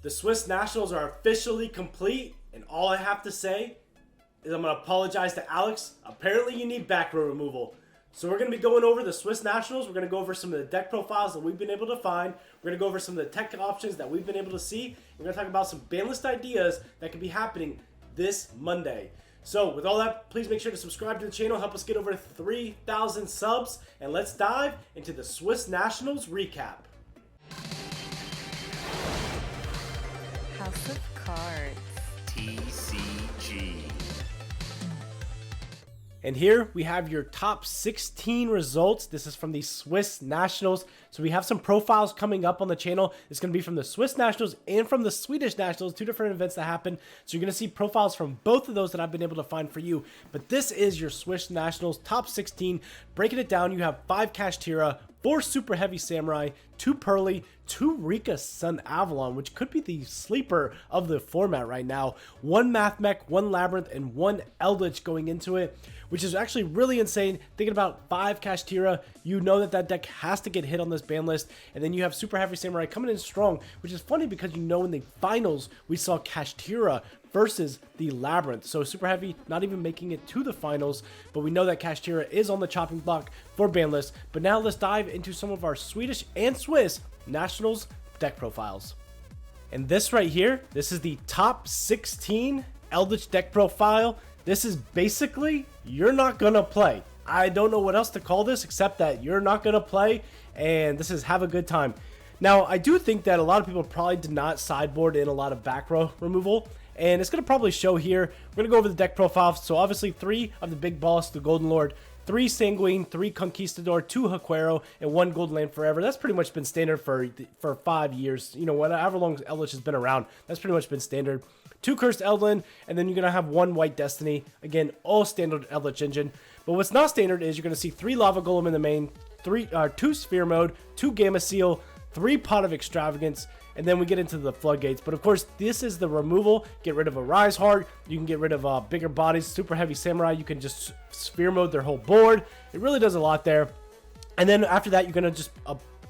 The Swiss Nationals are officially complete, and all I have to say is I'm going to apologize to Alex. Apparently you need back row removal. So we're going to be going over the Swiss Nationals. We're going to go over some of the deck profiles that we've been able to find. We're going to go over some of the tech options that we've been able to see. We're going to talk about some Banlist ideas that could be happening this Monday. So with all that, please make sure to subscribe to the channel. Help us get over 3,000 subs. And let's dive into the Swiss Nationals recap. House of Cards. TCG. And here we have your top 16 results. This is from the Swiss Nationals. So we have some profiles coming up on the channel. It's going to be from the Swiss Nationals and from the Swedish Nationals, two different events that happen. So you're going to see profiles from both of those that I've been able to find for you. But this is your Swiss Nationals top 16. Breaking it down, you have 5 Kashtira, 4 Superheavy Samurai, 2 Pearly, 2 Rika Sun Avalon, which could be the sleeper of the format right now, 1 Math Mech, 1 Labyrinth, and 1 Eldlich going into it, which is actually really insane. Thinking about 5 Kashtira, you know that that deck has to get hit on this ban list, and then you have Superheavy Samurai coming in strong, which is funny because you know in the finals we saw Kashtira versus the Labyrinth. So Superheavy not even making it to the finals, but we know that Kashtira is on the chopping block for Banlist. But now let's dive into some of our Swedish and Swiss Nationals deck profiles. And this right here, this is the top 16 Eldritch deck profile. This is basically, you're not gonna play. I don't know what else to call this except that you're not gonna play, and this is have a good time. Now, I do think that a lot of people probably did not sideboard in a lot of back row removal, and it's going to probably show here. We're going to go over the deck profile. So obviously 3 of the big boss, the Golden Lord, 3 Sanguine, 3 Conquistador, 2 Haquero, and 1 Golden Land Forever. That's pretty much been standard for 5 years. You know, whatever long Eldritch has been around, that's pretty much been standard. 2 Cursed Eldland, and then you're going to have 1 White Destiny. Again, all standard Eldritch engine. But what's not standard is you're going to see 3 Lava Golem in the main, 2 Sphere Mode, 2 Gamma Seal, 3 Pot of Extravagance, and then we get into the floodgates. But of course, this is the removal. Get rid of a Rise Heart. You can get rid of bigger bodies. Superheavy Samurai, you can just sphere mode their whole board. It really does a lot there. And then after that, you're going to just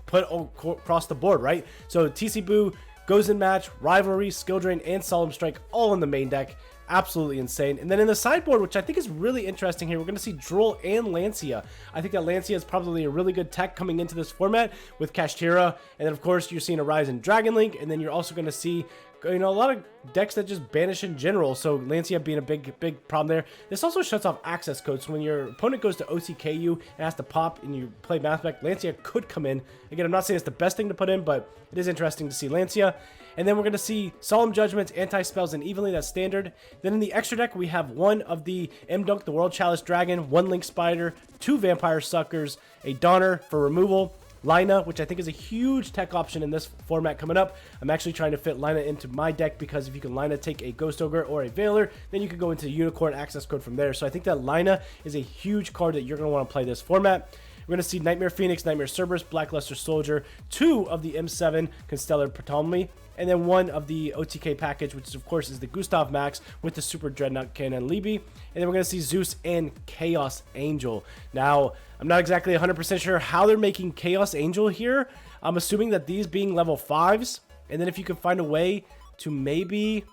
put across the board, right? So TC Boo, Goes in Match, Rivalry, Skill Drain, and Solemn Strike all in the main deck. Absolutely insane. And then in the sideboard, which I think is really interesting here, we're going to see Droll and Lancia. I think that Lancia is probably a really good tech coming into this format with Kashtira. And then, of course, you're seeing a rise in Dragon Link. And then you're also going to see, you know, a lot of decks that just banish in general. So Lancia being a big problem there. This also shuts off access codes. So when your opponent goes to OTKU and has to pop and you play Math Mech, Lancia could come in. Again, I'm not saying it's the best thing to put in, but it is interesting to see Lancia. And then we're going to see Solemn Judgments, Anti-Spells, and Evenly. That's standard. Then in the extra deck, we have 1 of the M-Dunk, the World Chalice Dragon, 1 Link Spider, 2 Vampire Suckers, a Donner for removal, Lina, which I think is a huge tech option in this format coming up. I'm actually trying to fit Lina into my deck because if you can Lina take a Ghost Ogre or a Veiler, then you can go into Unicorn access code from there. So I think that Lina is a huge card that you're going to want to play this format. We're going to see Nightmare Phoenix, Nightmare Cerberus, Blackluster Soldier, 2 of the M7 Constellar Ptolemy, and then 1 of the OTK package, which of course is the Gustav Max with the Super Dreadnought Cannon Libby. And then we're going to see Zeus and Chaos Angel. Now, I'm not exactly 100% sure how they're making Chaos Angel here. I'm assuming that these being level 5s, and then if you can find a way to maybe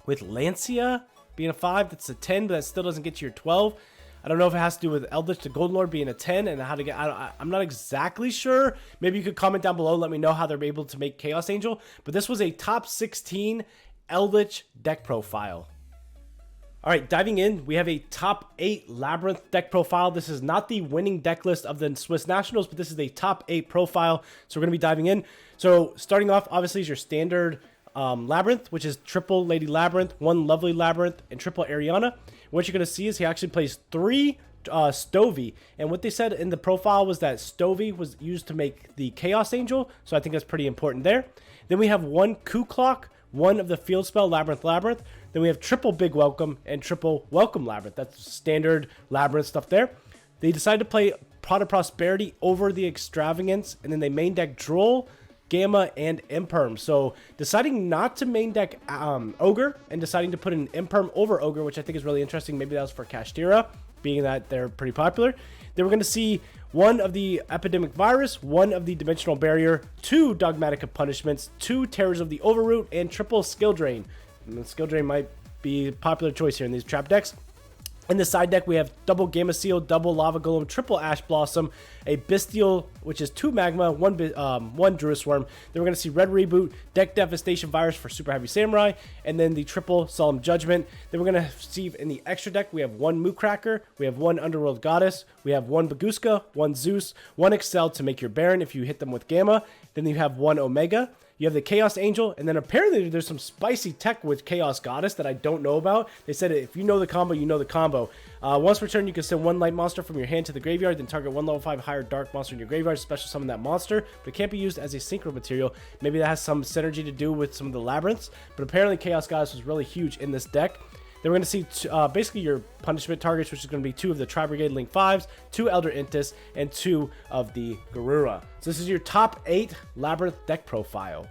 with Lancia being a 5, that's a 10, but that still doesn't get you your 12. I don't know if it has to do with Eldritch the Golden Lord being a 10 and how to get. I'm not exactly sure. Maybe you could comment down below. Let me know how they're able to make Chaos Angel. But this was a top 16 Eldritch deck profile. All right, diving in, we have a top 8 Labyrinth deck profile. This is not the winning deck list of the Swiss Nationals, but this is a top 8 profile. So we're going to be diving in. So starting off, obviously, is your standard Labyrinth, which is triple Lady Labyrinth, 1 Lovely Labyrinth, and triple Ariana. What you're going to see is he actually plays 3 Stovey, and what they said in the profile was that Stovey was used to make the Chaos Angel, so I think that's pretty important there. Then we have 1 Coup Clock, 1 of the Field Spell Labyrinth. Then we have triple Big Welcome and triple Welcome Labyrinth. That's standard Labyrinth stuff there. They decided to play Pot of Prosperity over the Extravagance, and then they main deck Droll, Gamma, and Imperm. So deciding not to main deck Ogre and deciding to put an Imperm over Ogre, which I think is really interesting. Maybe that was for Kashtira. being that they're pretty popular. Then we're going to see one of the Epidemic Virus, one of the Dimensional Barrier, 2 Dogmatic of Punishments, 2 Terrors of the Overroot, and triple Skill Drain. And the Skill Drain might be a popular choice here in these trap decks. In the side deck, we have double Gamma Seal, double Lava Golem, triple Ash Blossom, a Bestial, which is 2 Magma, 1 Druid Swarm. Then we're going to see Red Reboot, Deck Devastation Virus for Super Heavy Samurai, and then the triple Solemn Judgment. Then we're going to see in the extra deck, we have 1 Moo Cracker, we have 1 Underworld Goddess, we have 1 Baguska, 1 Zeus, 1 Excel to make your Baron if you hit them with Gamma. Then you have 1 Omega. You have the Chaos Angel, and then apparently there's some spicy tech with Chaos Goddess that I don't know about. They said if you know the combo, you know the combo. Once per turn, you can send 1 light monster from your hand to the graveyard, then target 1 level 5 higher dark monster in your graveyard, special summon that monster, but it can't be used as a synchro material. Maybe that has some synergy to do with some of the Labyrinths, but apparently Chaos Goddess was really huge in this deck. Then we're going to see basically your punishment targets, which is going to be 2 of the Tri-Brigade Link 5s, 2 Elder Intis, and 2 of the Garura. So this is your top 8 Labyrinth deck profile.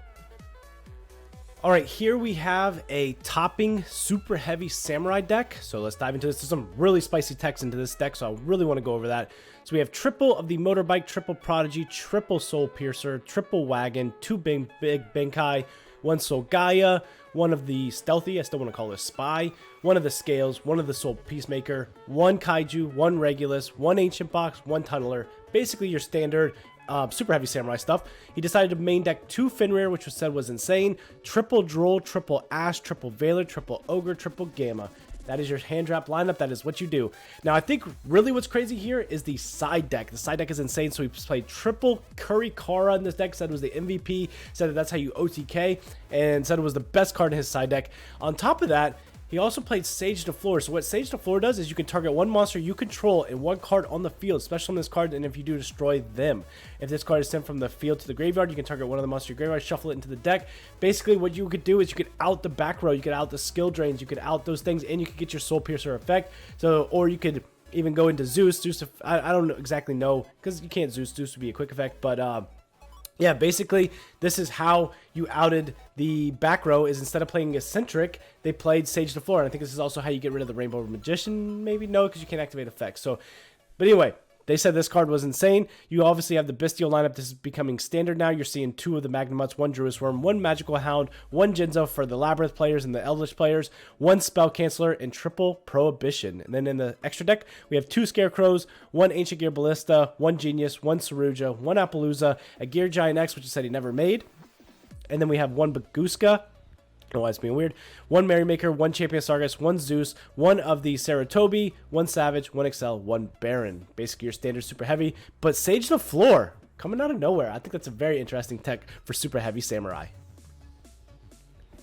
Alright, here we have a topping super heavy samurai deck. So let's dive into this. There's some really spicy text into this deck, so I really want to go over that. So we have triple of the Motorbike, triple Prodigy, triple Soul Piercer, triple Wagon, 2 big Benkai, 1 Soul Gaia, 1 of the Stealthy, I still want to call it Spy, 1 of the Scales, 1 of the Soul Peacemaker, 1 Kaiju, 1 Regulus, 1 Ancient Box, 1 Tunneler. Basically your standard super heavy samurai stuff. He decided to main deck 2 Fenrir, which was said was insane, triple Droll, triple Ash, triple Valor, triple Ogre, triple Gamma. That is your hand trap lineup. That is what you do. Now, I think really what's crazy here is the side deck. The side deck is insane. So he played triple Kurikara in this deck, said it was the MVP, said that that's how you OTK, and said it was the best card in his side deck. On top of that, he also played Sage to Floor. So what Sage to Floor does is you can target 1 monster you control and 1 card on the field, special on this card, and if you do, destroy them. If this card is sent from the field to the graveyard, you can target 1 of the monsters in your graveyard, shuffle it into the deck. Basically, what you could do is you could out the back row, you could out the skill drains, you could out those things, and you could get your Soul Piercer effect. So, or you could even go into Zeus. Zeus, I don't exactly know, because you can't Zeus. Zeus would be a quick effect, but yeah, basically, this is how you outed the back row, is instead of playing Eccentric, they played Sage to Floor. And I think this is also how you get rid of the Rainbow Magician, maybe? No, because you can't activate effects. So, but anyway, they said this card was insane. You obviously have the Bestial lineup. This is becoming standard now. You're seeing 2 of the Magnamuts, 1 Druid Swarm, 1 Magical Hound, 1 Jinzo for the Labyrinth players and the Eldlich players, 1 Spell Canceller, and triple Prohibition. And then in the extra deck, we have 2 Scarecrows, 1 Ancient Gear Ballista, 1 Genius, 1 Saruja, 1 Appaloosa, a Gear Giant X, which he said he never made. And then we have 1 Baguska. I don't know why it's being weird. 1 Merrymaker, 1 Champion Sargus, 1 Zeus, 1 of the Saratobi, 1 Savage, 1 Excel, 1 Baron. Basically your standard super heavy. But Sage to Floor, coming out of nowhere. I think that's a very interesting tech for super heavy samurai.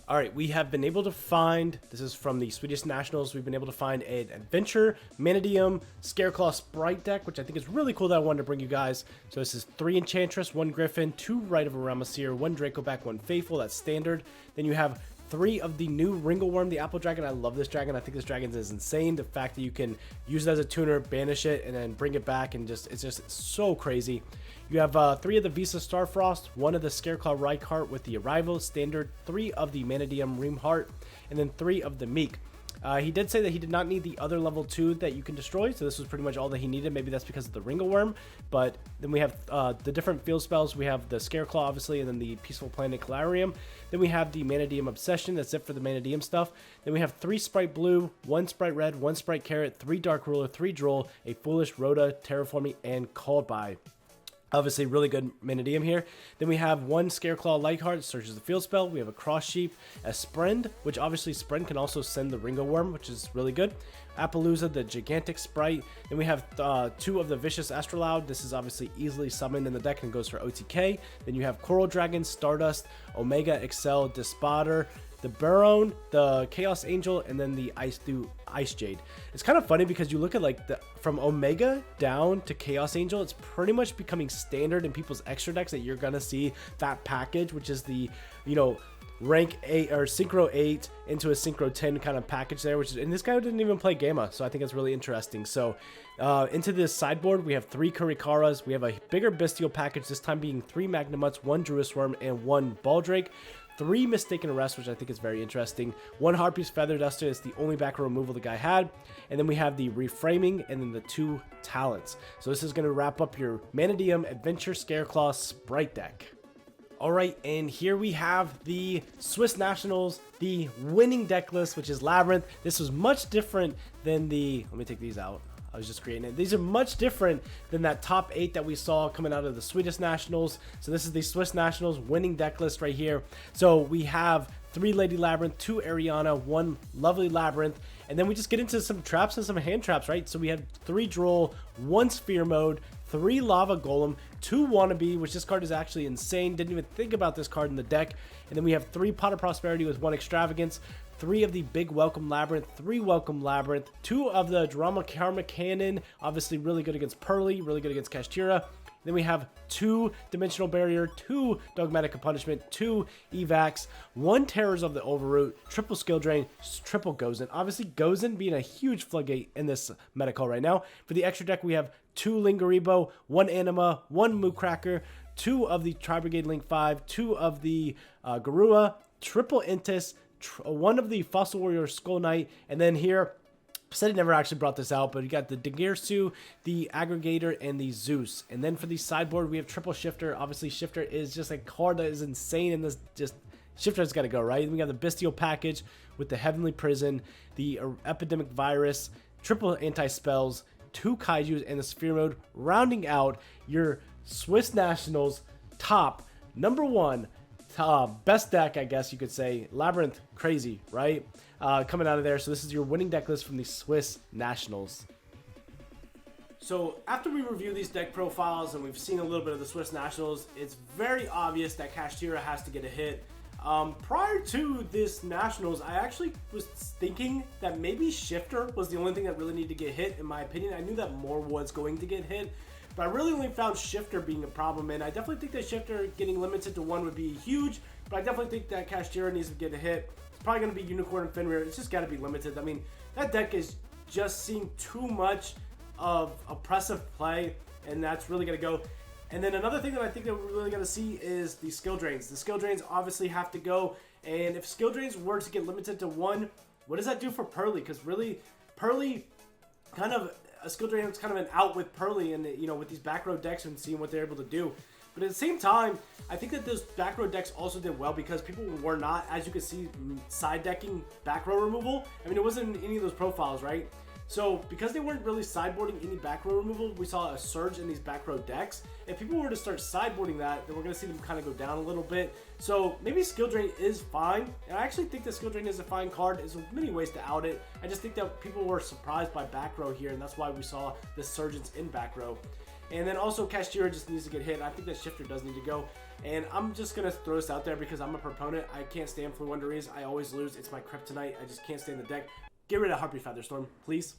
Alright, we have been able to find, this is from the Swedish Nationals, we've been able to find an Adventure, Mannadium, Scareclaw Sprite deck, which I think is really cool that I wanted to bring you guys. So this is 3 Enchantress, 1 Griffin, 2 Rite of Aramasir, 1 Dracoback, 1 Faithful, that's standard. Then you have 3 of the new Ringleworm, the Apple Dragon. I love this dragon. I think this dragon is insane. The fact that you can use it as a tuner, banish it, and then bring it back, and it's just so crazy. You have 3 of the Visa Starfrost, 1 of the Scareclaw Rykart with the Arrival, standard, 3 of the Mannadium Reamheart, and then 3 of the Meek. He did say that he did not need the other level 2 that you can destroy, so this was pretty much all that he needed. Maybe that's because of the Ringleworm, but then we have the different field spells. We have the Scareclaw, obviously, and then the Peaceful Planet Calarium. Then we have the Mannadium Obsession. That's it for the Mannadium stuff. Then we have 3 Sprite Blue, 1 Sprite Red, 1 Sprite Carrot, 3 Dark Ruler, 3 Droll, a Foolish Rhoda, Terraforming, and Called By. Obviously, really good Mannadium here. Then we have 1 Scareclaw Lightheart, searches the field spell. We have a Cross Sheep, a Sprend, which obviously Sprend can also send the Ringleworm, which is really good. Appaloosa, the Gigantic Sprite. Then we have 2 of the Vicious Astrolaud. This is obviously easily summoned in the deck and goes for OTK. Then you have Coral Dragon, Stardust, Omega, Excel, Despotter, the Baron, the Chaos Angel, and then the Ice Jade. It's kind of funny because you look at like from Omega down to Chaos Angel, it's pretty much becoming standard in people's extra decks that you're gonna see that package, which is the, you know, rank 8 or synchro 8 into a synchro 10 kind of package there, which is, and this guy didn't even play Gamma, so I think it's really interesting. So into this sideboard, we have 3 Kurikaras. We have a bigger Bestial package, this time being 3 Magnamuts, 1 Druid Swarm, and 1 Baldrake. 3 Mistaken Arrest, which I think is very interesting. 1 Harpy's Feather Duster is the only back row removal the guy had. And then we have the Reframing and then the 2 Talents. So this is going to wrap up your Mannadium Adventure Scareclaw Sprite deck. Alright, and here we have the Swiss Nationals, the winning deck list, which is Labrynth. This was much different than the... Let me take these out. I was just creating it. These are much different than that top 8 that we saw coming out of the Swedish Nationals. So this is the Swiss Nationals winning deck list right here. So we have 3 Lady Labrynth, 2 Ariana, 1 Lovely Labyrinth, and then we just get into some traps and some hand traps, right? So we have 3 Droll, 1 Sphere Mode, 3 Lava Golem, 2 Wannabe, which this card is actually insane. Didn't even think about this card in the deck. And then we have 3 Pot of Prosperity with 1 Extravagance, 3 of the Big Welcome Labyrinth, 3 Welcome Labyrinth, 2 of the Drama Karma Cannon, obviously really good against Pearly, really good against Kashtira. Then we have 2 Dimensional Barrier, 2 Dogmatic of Punishment, 2 Evacs, 1 Terrors of the Overroot, triple Skill Drain, triple Gozen. Obviously, Gozen being a huge floodgate in this meta call right now. For the extra deck, we have 2 Lingaribo, 1 Anima, 1 Moocracker, 2 of the Tri-Brigade Link 5, 2 of the Garua, triple Intis, 1 of the Fossil Warrior Skull Knight, and then here, said he never actually brought this out, but you got the Dagirsu, the Aggregator, and the Zeus. And then for the sideboard, we have triple Shifter. Obviously, Shifter is just a card that is insane in this. Just Shifter's got to go, right? We got the Bestial Package with the Heavenly Prison, the Epidemic Virus, triple anti-spells, 2 Kaijus, and the Sphere Mode, rounding out your Swiss Nationals top number 1 best deck, I guess you could say. Labrynth, crazy, right? Coming out of there. So this is your winning deck list from the Swiss Nationals. So after we review these deck profiles and we've seen a little bit of the Swiss Nationals, it's very obvious that Kashtira has to get a hit. Prior to this Nationals, I actually was thinking that maybe Shifter was the only thing that really needed to get hit, in my opinion. I knew that more was going to get hit, but I really only found Shifter being a problem, and I definitely think that Shifter getting limited to 1 would be huge, but I definitely think that Kashtira needs to get a hit. It's probably going to be Unicorn and Fenrir. It's just got to be limited. I mean, that deck is just seeing too much of oppressive play, and that's really going to go. And then another thing that I think that we're really going to see is the skill drains. The skill drains obviously have to go, and if skill drains were to get limited to 1, what does that do for Pearly? Because really, Pearly kind of... a skill drain is kind of an out with Pearly and, you know, with these back row decks and seeing what they're able to do. But at the same time, I think that those back row decks also did well because people were not, as you can see, side decking back row removal. I mean, it wasn't in any of those profiles, right? So because they weren't really sideboarding any back row removal, we saw a surge in these back row decks. If people were to start sideboarding that, then we're going to see them kind of go down a little bit. So maybe Skill Drain is fine. And I actually think that Skill Drain is a fine card. There's many ways to out it. I just think that people were surprised by back row here, and that's why we saw this surgence in back row. And then also Kashtira just needs to get hit. And I think that Shifter does need to go. And I'm just going to throw this out there because I'm a proponent. I can't stand Fluenderies. I always lose. It's my kryptonite. I just can't stand the deck. Get rid of Harpy Featherstorm, please.